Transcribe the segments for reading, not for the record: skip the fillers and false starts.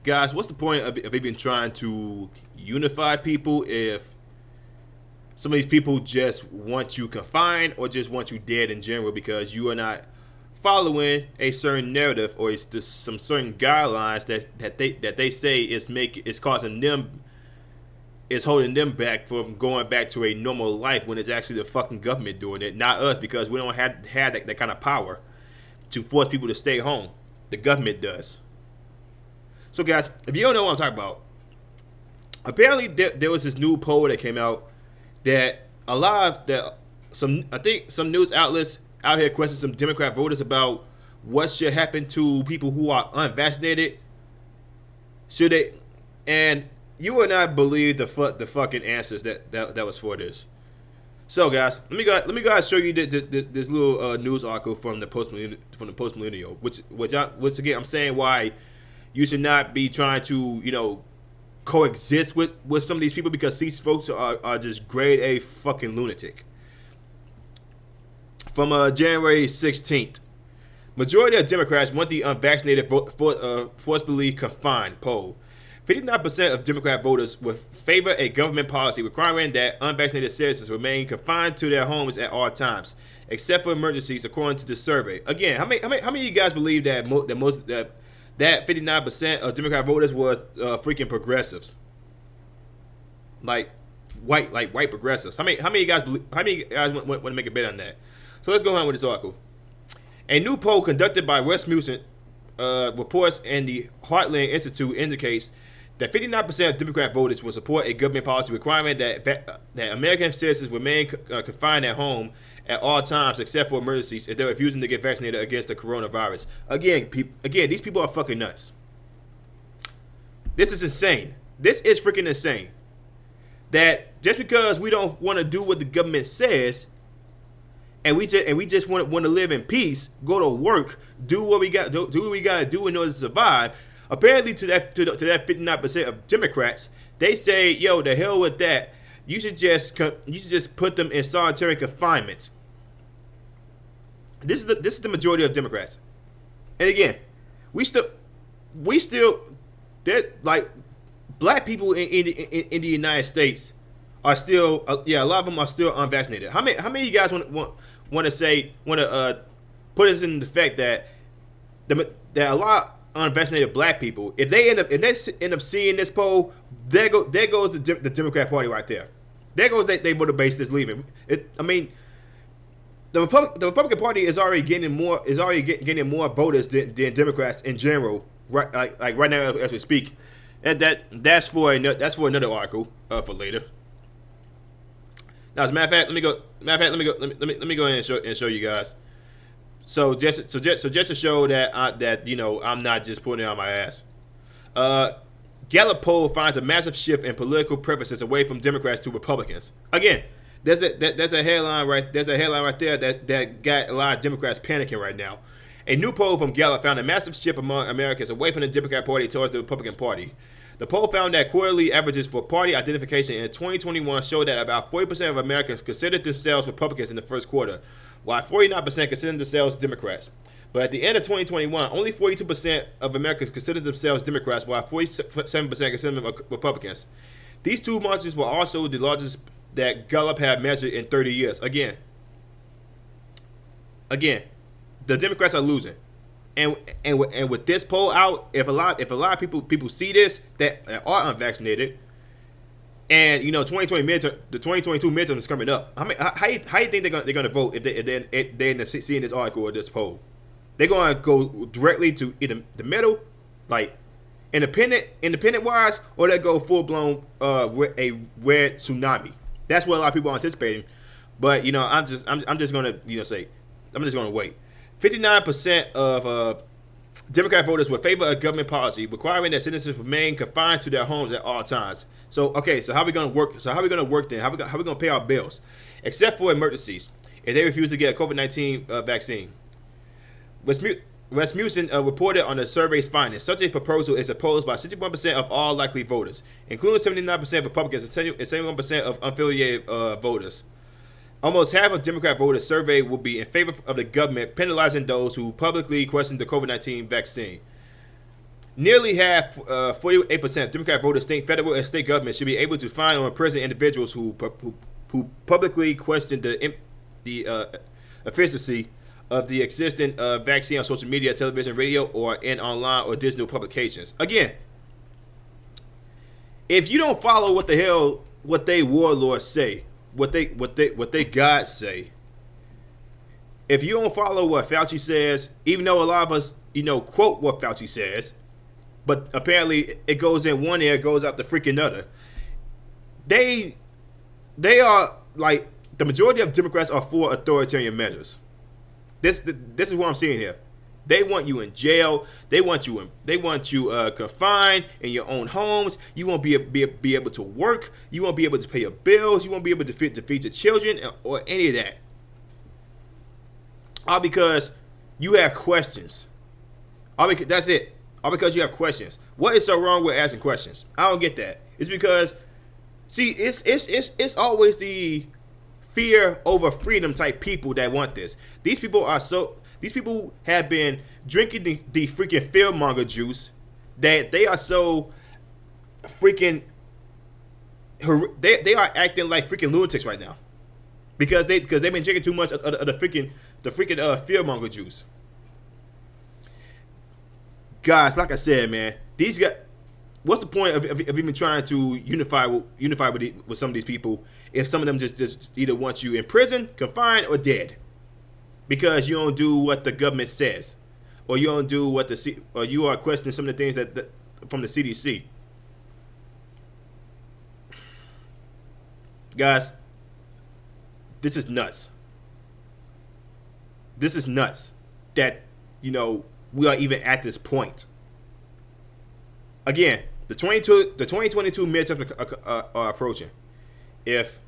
Guys, what's the point of even trying to unify people if some of these people just want you confined or just want you dead in general because you are not following a certain narrative or it's just some certain guidelines that they say is causing them is holding them back from going back to a normal life when it's actually the fucking government doing it, not us, because we don't have that kind of power to force people to stay home. The government does. So, guys, if you don't know what I'm talking about, apparently there was this new poll that came out that a lot of I think some news outlets out here question some Democrat voters about what should happen to people who are unvaccinated. Should they? And you would not believe the fucking answers that was for this. So, guys, let me go ahead show you this little news article from the Post Millennial, which again I'm saying why you should not be trying to coexist with some of these people because these folks are just grade A fucking lunatic. From January 16th, majority of Democrats want the unvaccinated forcibly confined poll. 59% of Democrat voters would favor a government policy requiring that unvaccinated citizens remain confined to their homes at all times, except for emergencies, according to the survey. Again, how many of you guys believe that 59% of Democrat voters were freaking progressives, like white progressives? How many of you guys want to make a bet on that? So let's go on with this article. A new poll conducted by Rasmussen reports and the Heartland Institute indicates that 59% of Democrat voters will support a government policy requiring that American citizens remain confined at home at all times except for emergencies if they're refusing to get vaccinated against the coronavirus. Again, these people are fucking nuts. This is insane. This is freaking insane. That just because we don't want to do what the government says, and we just want to live in peace, go to work, do what we got to do in order to survive. Apparently, to that 59% of Democrats, they say, "Yo, the hell with that. You should just put them in solitary confinement." This is the majority of Democrats. And again, we still that like black people in the United States are still a lot of them are still unvaccinated. How many of you guys want to put us in the fact that a lot of unvaccinated black people, if they end up seeing this poll, there goes the Democrat Party right there. There goes they voter base that's leaving. The Republican Party is already getting more voters than Democrats in general, right? Like right now as we speak. And that's for another article for later. Now, as a matter of fact, let me go ahead and show you guys. So just to show that I'm not just putting it on my ass. Gallup poll finds a massive shift in political preferences away from Democrats to Republicans. Again, there's a headline right there that got a lot of Democrats panicking right now. A new poll from Gallup found a massive shift among Americans away from the Democrat Party towards the Republican Party. The poll found that quarterly averages for party identification in 2021 showed that about 40% of Americans considered themselves Republicans in the first quarter, while 49% considered themselves Democrats. But at the end of 2021, only 42% of Americans considered themselves Democrats, while 47% considered them Republicans. These two marches were also the largest that Gallup had measured in 30 years. Again, the Democrats are losing. And with this poll out, if a lot of people see this that are unvaccinated, and 2022 midterm is coming up, how you think they're gonna vote if they end up seeing this article or this poll? They're gonna go directly to either the middle, like independent wise, or they go full blown a red tsunami. That's what a lot of people are anticipating. But I'm just gonna say I'm just gonna wait. 59% of Democrat voters would favor a government policy requiring that citizens remain confined to their homes at all times. So how are we going to work? So how are we going to work then? How are we going to pay our bills? Except for emergencies, if they refuse to get a COVID-19 vaccine. Rasmussen reported on the survey's findings. Such a proposal is opposed by 61% of all likely voters, including 79% Republicans and 71% of unaffiliated voters. Almost half of Democrat voters surveyed will be in favor of the government penalizing those who publicly question the COVID-19 vaccine. Nearly half, 48% of Democrat voters think federal and state governments should be able to fine or imprison individuals who publicly question the efficacy of the existing vaccine on social media, television, radio, or in online or digital publications. Again, if you don't follow what they warlords say, what they gods say, if you don't follow what Fauci says, even though a lot of us, quote what Fauci says, but apparently it goes in one ear, goes out the freaking other. They are like, the majority of Democrats are for authoritarian measures. This is what I'm seeing here. They want you in jail. They want you confined in your own homes. You won't be able to work. You won't be able to pay your bills. You won't be able to feed your children or any of that. All because you have questions. That's it. All because you have questions. What is so wrong with asking questions? I don't get that. It's because, see, it's always the fear over freedom type people that want this. These people have been drinking the freaking fearmonger juice that they are so freaking, they are acting like freaking lunatics right now because they've been drinking too much of the freaking fearmonger juice. Guys, like I said, man, these guys. What's the point of even trying to unify with some of these people if some of them just either want you in prison, confined, or dead because you don't do what the government says, or you don't do or you are questioning some of the things that from the CDC. Guys, this is nuts. This is nuts that we are even at this point. Again, the 2022 midterms are approaching. If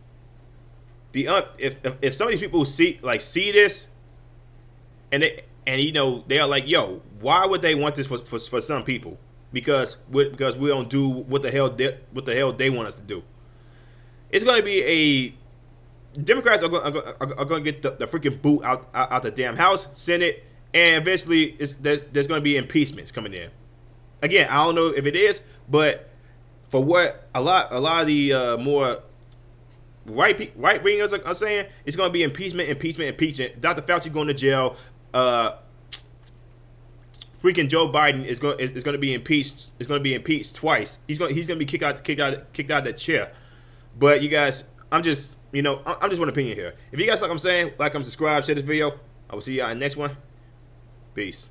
some of these people see this, and they are like, yo, why would they want this for some people? Because we don't do what the hell they want us to do. It's going to be Democrats are going to get the freaking boot out the damn House, Senate, and eventually there's going to be impeachments coming in. Again, I don't know if it is, but for what a lot of the more right wingers are saying, it's going to be impeachment. Dr. Fauci going to jail. Freaking Joe Biden is going to be impeached. Is going to be impeached twice. He's going to be kicked out of that chair. But you guys, I'm just one opinion here. If you guys like what I'm saying, like, comment, subscribe, share this video. I will see y'all in the next one. Peace.